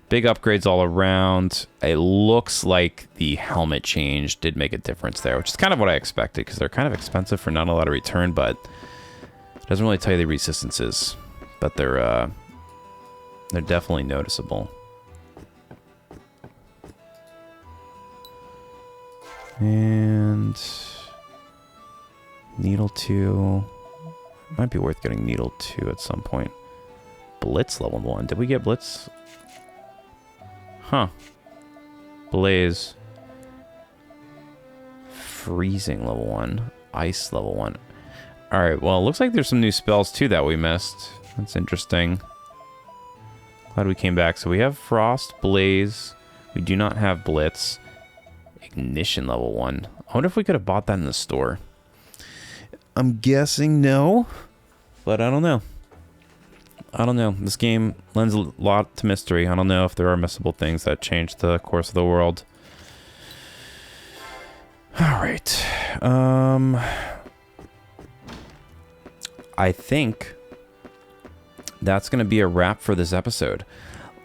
Big upgrades all around. It looks like the helmet change did make a difference there, which is kind of what I expected, because they're kind of expensive for not a lot of return, but it doesn't really tell you the resistances. But they're definitely noticeable. And Needle 2. Might be worth getting Needle 2 at some point. Blitz level 1. Did we get Blitz? Huh. Blaze. Freezing level 1. Ice level 1. Alright, well, it looks like there's some new spells, too, that we missed. That's interesting. Glad we came back. So we have Frost, Blaze. We do not have Blitz. Ignition level 1. I wonder if we could have bought that in the store. I'm guessing no. But I don't know. I don't know. This game lends a lot to mystery. I don't know if there are missable things that change the course of the world. Alright. I think that's going to be a wrap for this episode.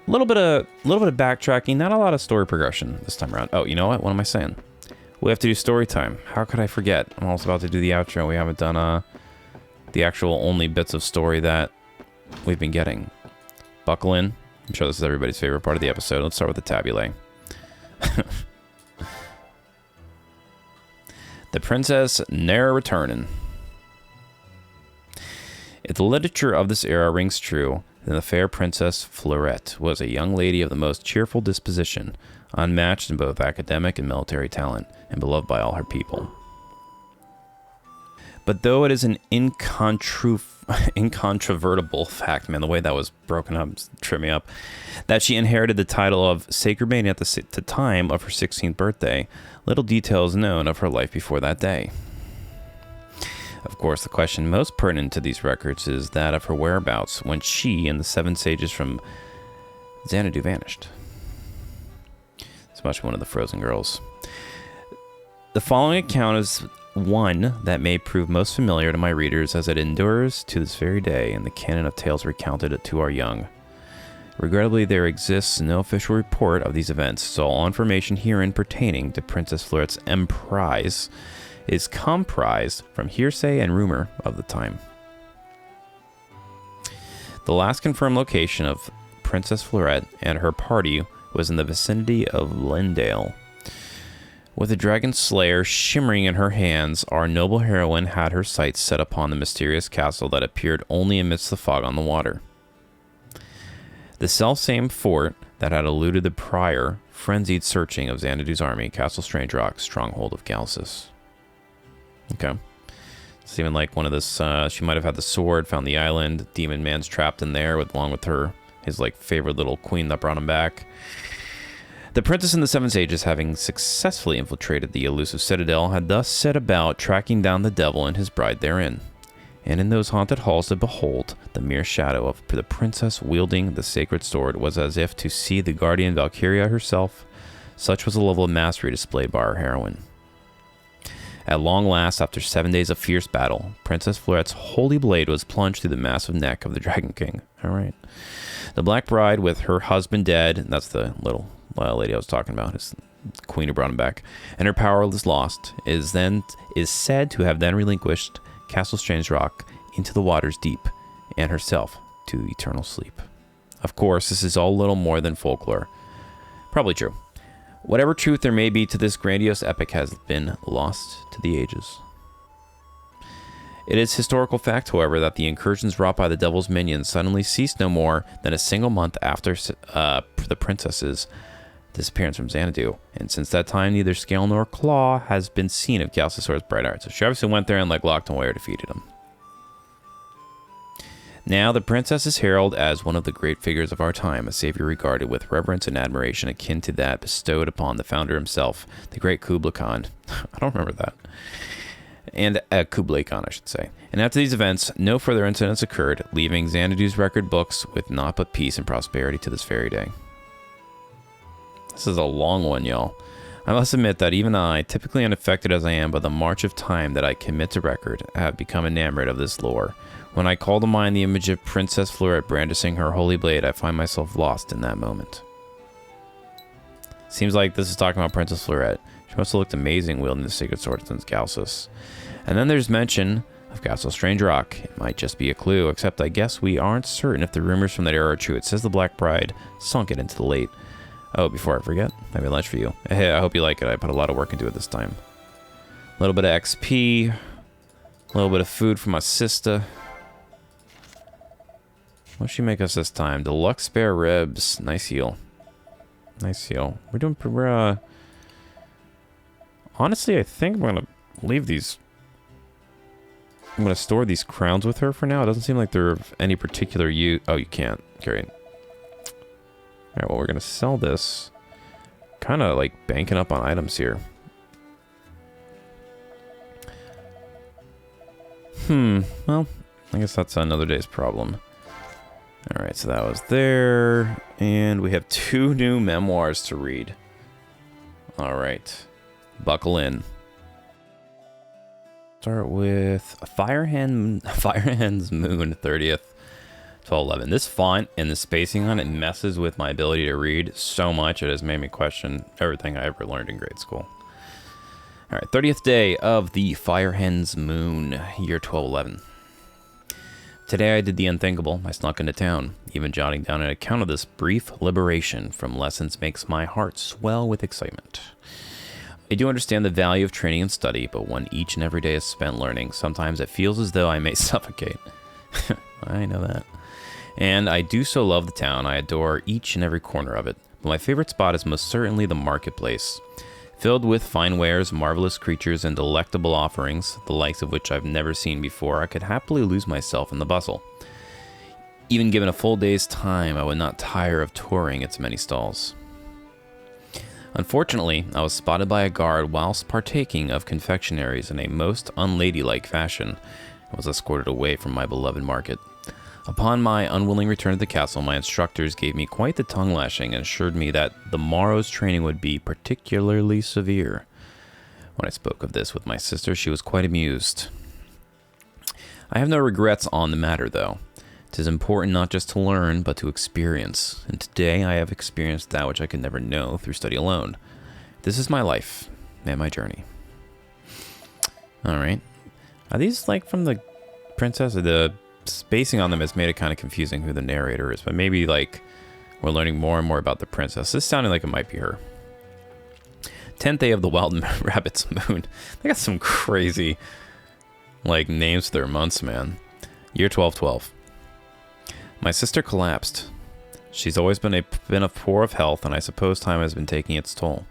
A little bit of backtracking, not a lot of story progression this time around. Oh, you know what? What am I saying? We have to do story time. How could I forget? I'm also about to do the outro. We haven't done the actual only bits of story that we've been getting. Buckle in. I'm sure this is everybody's favorite part of the episode. Let's start with the tabulae. The princess ne'er returning. If the literature of this era rings true, then the fair Princess Fleurette was a young lady of the most cheerful disposition, unmatched in both academic and military talent, and beloved by all her people. But though it is an incontrovertible fact, man, the way that was broken up tripped me up, that she inherited the title of Sacred Maiden at the time of her 16th birthday, little detail is known of her life before that day. Of course, the question most pertinent to these records is that of her whereabouts when she and the 7 sages from Xanadu vanished. It's much one of the frozen girls. The following account is one that may prove most familiar to my readers as it endures to this very day in the canon of tales recounted to our young. Regrettably, there exists no official report of these events, so all information herein pertaining to Princess Florette's emprise is comprised from hearsay and rumor of the time. The last confirmed location of Princess Florette and her party was in the vicinity of Lindale. With the dragon slayer shimmering in her hands, our noble heroine had her sights set upon the mysterious castle that appeared only amidst the fog on the water. The selfsame fort that had eluded the prior, frenzied searching of Xanadu's army, Castle Strange Rock, stronghold of Galsus. Okay. It's even like one of this, she might have had the sword, found the island, demon man's trapped in there along with his like favorite little queen that brought him back. The princess and the 7 sages, having successfully infiltrated the elusive citadel, had thus set about tracking down the devil and his bride therein. And in those haunted halls to behold the mere shadow of the princess wielding the sacred sword was as if to see the guardian Valkyria herself. Such was the level of mastery displayed by our heroine. At long last, after 7 days of fierce battle, Princess Florette's holy blade was plunged through the massive neck of the Dragon King. All right. The Black Bride, with her husband dead, that's the little lady I was talking about, his queen who brought him back, and her power is lost, is said to have then relinquished Castle Strange Rock into the waters deep, and herself to eternal sleep. Of course, this is all little more than folklore. Probably true. Whatever truth there may be to this grandiose epic has been lost to the ages. It is historical fact, however, that the incursions wrought by the devil's minions suddenly ceased no more than a single month after the princess's disappearance from Xanadu, and since that time neither scale nor claw has been seen of Galsasor's bright arts. So she obviously went there and like locked away or defeated him. Now the princess is heralded as one of the great figures of our time, a savior regarded with reverence and admiration akin to that bestowed upon the founder himself, the great Kublai Khan. I don't remember that. And Kublai Khan, I should say. And after these events, no further incidents occurred, leaving Xanadu's record books with naught but peace and prosperity to this very day. This is a long one, y'all. I must admit that even I, typically unaffected as I am by the march of time that I commit to record, have become enamored of this lore. When I call to mind the image of Princess Florette brandishing her holy blade, I find myself lost in that moment. Seems like this is talking about Princess Florette. She must have looked amazing wielding the sacred sword since Galsus. And then there's mention of Castle Strange Rock. It might just be a clue, except I guess we aren't certain if the rumors from that era are true. It says the Black Bride sunk it into the late. Oh, before I forget, I have a lunch for you. Hey, I hope you like it. I put a lot of work into it this time. A little bit of XP. A little bit of food for my sister. What'd she make us this time? Deluxe spare ribs. Nice heal. Nice heal. We're honestly, I think I'm gonna leave these. I'm gonna store these crowns with her for now. It doesn't seem like they're of any particular use. Oh, you can't. Great. Alright, well, we're gonna sell this. Kind of like banking up on items here. Well, I guess that's another day's problem. Alright, so that was there. And we have 2 new memoirs to read. Alright. Buckle in. Start with Firehand's Moon 30th. 1211. This font and the spacing on it messes with my ability to read so much it has made me question everything I ever learned in grade school. Alright, 30th day of the Firehand's Moon, year 1211. Today I did the unthinkable. I snuck into town. Even jotting down an account of this brief liberation from lessons makes my heart swell with excitement. I do understand the value of training and study, but when each and every day is spent learning, sometimes it feels as though I may suffocate. I know that. And I do so love the town. I adore each and every corner of it. But my favorite spot is most certainly the marketplace. Filled with fine wares, marvelous creatures, and delectable offerings, the likes of which I've never seen before, I could happily lose myself in the bustle. Even given a full day's time, I would not tire of touring its many stalls. Unfortunately, I was spotted by a guard whilst partaking of confectionaries in a most unladylike fashion and was escorted away from my beloved market. Upon my unwilling return to the castle, my instructors gave me quite the tongue lashing and assured me that the morrow's training would be particularly severe. When I spoke of this with my sister, she was quite amused. I have no regrets on the matter, though. It is important not just to learn, but to experience. And today I have experienced that which I could never know through study alone. This is my life and my journey. Alright. Are these like from the princess? Or the spacing on them has made it kind of confusing who the narrator is. But maybe like we're learning more and more about the princess. This sounded like it might be her. 10th day of the Wild Rabbit's Moon. They got some crazy like names for their months, man. Year 1212. My sister collapsed. She's always been poor of health, and I suppose time has been taking its toll.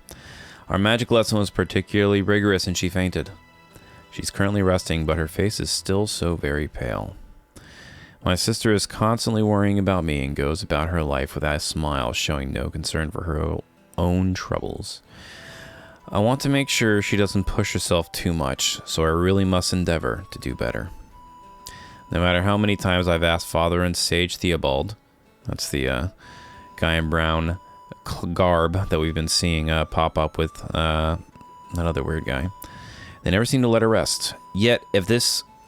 Our magic lesson was particularly rigorous, and she fainted. She's currently resting, but her face is still so very pale. My sister is constantly worrying about me and goes about her life with a smile, showing no concern for her own troubles. I want to make sure she doesn't push herself too much, so I really must endeavor to do better. No matter how many times I've asked Father and Sage Theobald, that's the guy in brown garb that we've been seeing pop up with that other weird guy, they never seem to let her rest. Yet,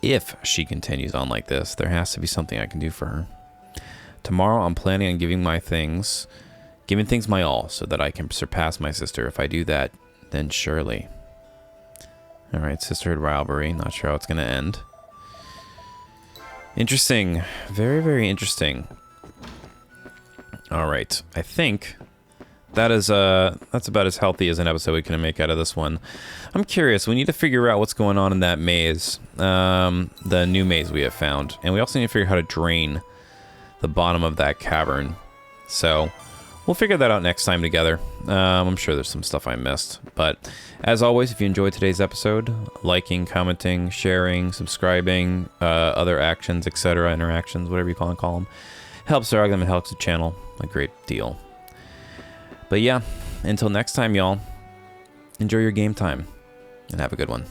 if she continues on like this, there has to be something I can do for her. Tomorrow, I'm planning on giving things my all, so that I can surpass my sister. If I do that, then surely. Alright, sisterhood rivalry. Not sure how it's going to end. Interesting. Very, very interesting. Alright, I think that's about as healthy as an episode we can make out of this one. I'm curious. We need to figure out what's going on in that maze. The new maze we have found. And we also need to figure out how to drain the bottom of that cavern. So we'll figure that out next time together. I'm sure there's some stuff I missed. But as always, if you enjoyed today's episode, liking, commenting, sharing, subscribing, other actions, etc., interactions, whatever you call them, helps our argument, helps the channel a great deal. But yeah, until next time, y'all, enjoy your game time and have a good one.